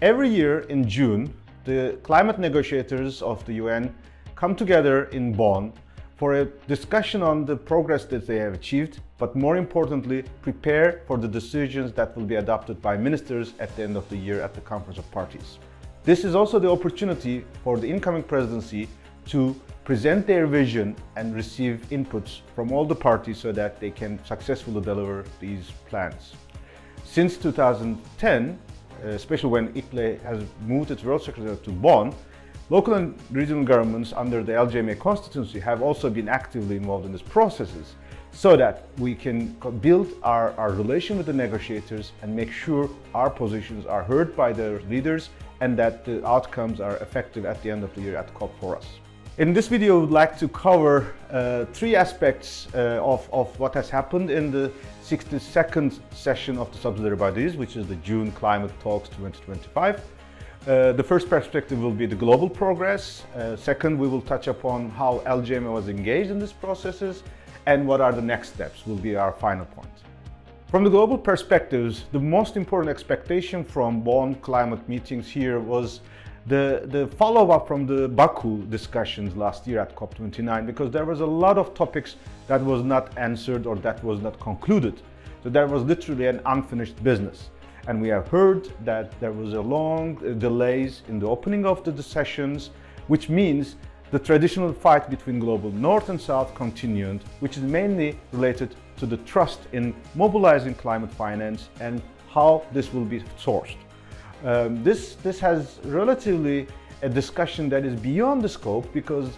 Every year in June, the climate negotiators of the UN come together in Bonn for a discussion on the progress that they have achieved, but more importantly, prepare for the decisions that will be adopted by ministers at the end of the year at the Conference of Parties. This is also the opportunity for the incoming presidency to present their vision and receive inputs from all the parties so that they can successfully deliver these plans. Since 2010, especially when ICLE has moved its World Secretariat to Bonn, local and regional governments under the LGMA Constituency have also been actively involved in these processes so that we can build our relation with the negotiators and make sure our positions are heard by their leaders and that the outcomes are effective at the end of the year at COP for us. In this video, I would like to cover three aspects of what has happened in the 62nd session of the subsidiary bodies, which is the June Climate Talks 2025. The first perspective will be the global progress. Second, we will touch upon how LGMA was engaged in these processes and what are the next steps will be our final point. From the global perspectives, the most important expectation from Bonn climate meetings here was the follow-up from the Baku discussions last year at COP29, because there was a lot of topics that was not answered or that was not concluded. So there was literally an unfinished business. And we have heard that there was a long delays in the opening of the sessions, which means the traditional fight between global North and South continued, which is mainly related to the trust in mobilizing climate finance and how this will be sourced. This has relatively a discussion that is beyond the scope, because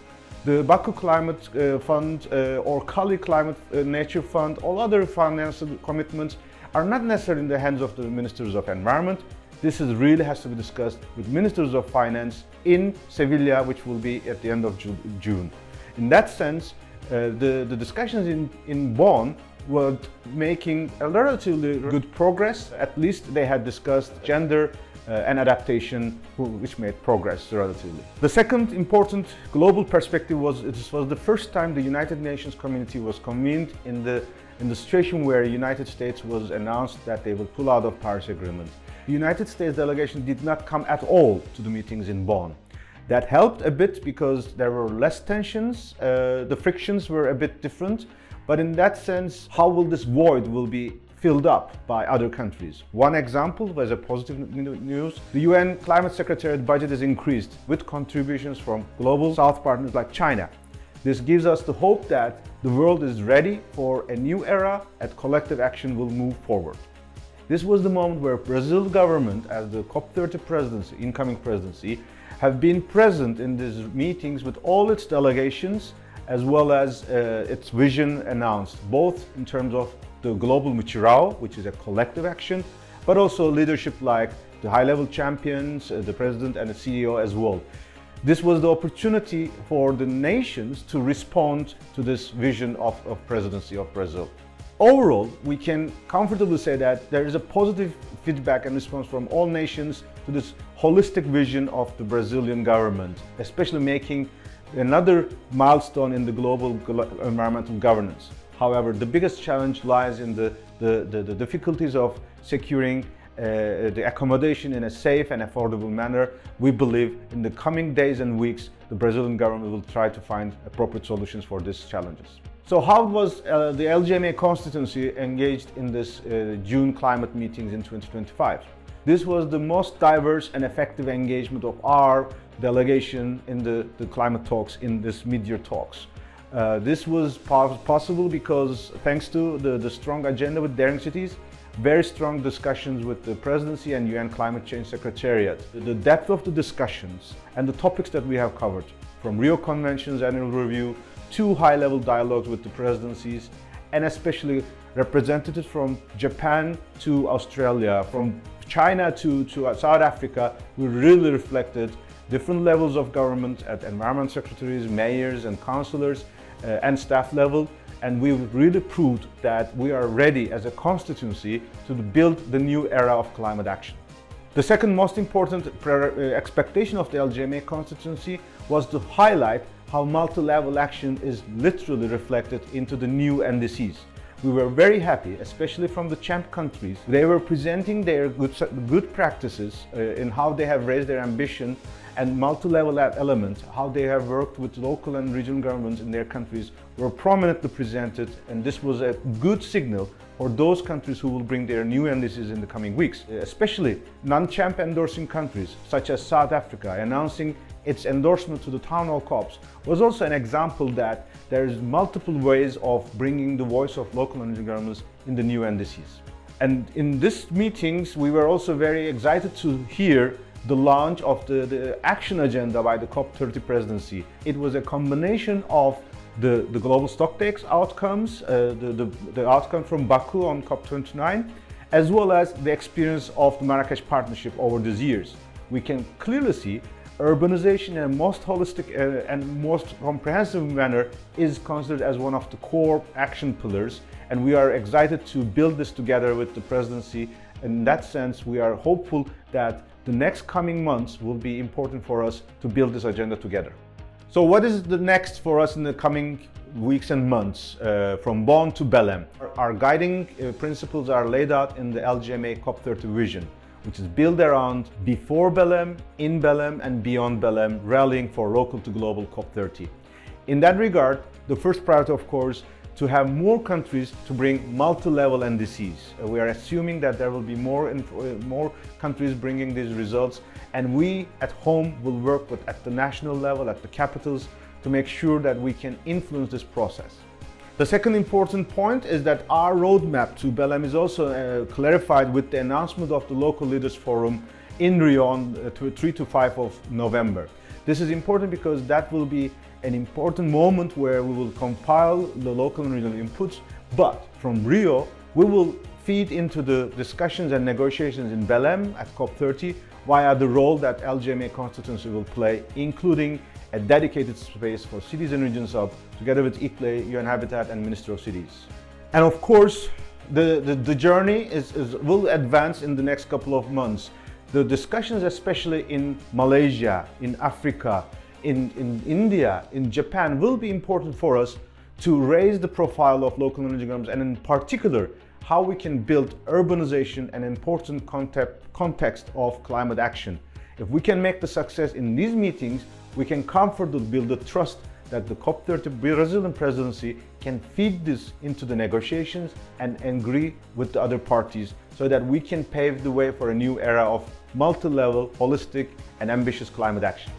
the Baku Climate Fund or Kali Climate Nature Fund, all other financial commitments are not necessarily in the hands of the Ministers of Environment. This really has to be discussed with Ministers of Finance in Sevilla, which will be at the end of June. In that sense, the discussions in Bonn were making a relatively good progress. At least they had discussed gender and adaptation, which made progress relatively. The second important global perspective was this was the first time the United Nations community was convened in the situation where the United States was announced that they will pull out of Paris Agreement. The United States delegation did not come at all to the meetings in Bonn. That helped a bit because there were less tensions, the frictions were a bit different, but in that sense, how will this void will be filled up by other countries? One example was a positive news. The UN Climate Secretariat budget is increased with contributions from global South partners like China. This gives us the hope that the world is ready for a new era and collective action will move forward. This was the moment where Brazil government, as the COP30 presidency, incoming presidency, have been present in these meetings with all its delegations, as well as its vision announced, both in terms of the global Mutirao, which is a collective action, but also leadership like the high-level champions, the president and the CEO as well. This was the opportunity for the nations to respond to this vision of presidency of Brazil. Overall, we can comfortably say that there is a positive feedback and response from all nations to this holistic vision of the Brazilian government, especially making another milestone in the global environmental governance. However, the biggest challenge lies in the difficulties of securing the accommodation in a safe and affordable manner. We believe in the coming days and weeks, the Brazilian government will try to find appropriate solutions for these challenges. So how was the LGMA Constituency engaged in this June climate meetings in 2025? This was the most diverse and effective engagement of our delegation in the climate talks, in this mid-year talks. This was possible because thanks to the strong agenda with daring cities, very strong discussions with the presidency and UN Climate Change Secretariat. The depth of the discussions and the topics that we have covered, from Rio Convention's annual review to high-level dialogues with the presidencies, and especially representatives from Japan to Australia, from China to South Africa, we really reflected different levels of government at environment secretaries, mayors and councillors and staff level. And we've really proved that we are ready as a constituency to build the new era of climate action. The second most important expectation of the LGMA constituency was to highlight how multi-level action is literally reflected into the new NDCs. we were very happy, especially from the champ countries. They were presenting their good practices in how they have raised their ambition and multi-level elements, how they have worked with local and regional governments in their countries were prominently presented, and this was a good signal for those countries who will bring their new NDCs in the coming weeks. Especially non-champ endorsing countries such as South Africa announcing its endorsement to the town hall COPs was also an example that there is multiple ways of bringing the voice of local and regional governments in the new NDCs. And in these meetings, we were also very excited to hear the launch of the action agenda by the COP30 presidency. It was a combination of the global stocktakes outcomes, the outcome from Baku on COP29, as well as the experience of the Marrakesh partnership over these years. We can clearly see urbanization in a most holistic and most comprehensive manner is considered as one of the core action pillars, and we are excited to build this together with the presidency. In that sense, we are hopeful that the next coming months will be important for us to build this agenda together. So what is the next for us in the coming weeks and months from Bonn to Belém? Our guiding principles are laid out in the LGMA COP30 vision, which is built around before Belém, in Belém, and beyond Belém, rallying for local to global COP30. In that regard, the first priority, of course, to have more countries to bring multi-level NDCs. We are assuming that there will be more countries bringing these results, and we at home will work at the national level, at the capitals, to make sure that we can influence this process. The second important point is that our roadmap to Belém is also clarified with the announcement of the Local Leaders Forum in Rio on 3 to 5 of November. This is important because that will be an important moment where we will compile the local and regional inputs, but from Rio, we will feed into the discussions and negotiations in Belém at COP30 via the role that LGMA Constituency will play, including a dedicated space for cities and regions hub, together with ICLE, UN Habitat, and Ministry of Cities. And of course, the journey will advance in the next couple of months. The discussions, especially in Malaysia, in Africa, in India, in Japan, will be important for us to raise the profile of local and regional governments, and in particular, how we can build urbanization an important context of climate action. If we can make the success in these meetings, we can comfortably build the trust that the COP30 Brazilian presidency can feed this into the negotiations and agree with the other parties so that we can pave the way for a new era of multi-level, holistic, and ambitious climate action.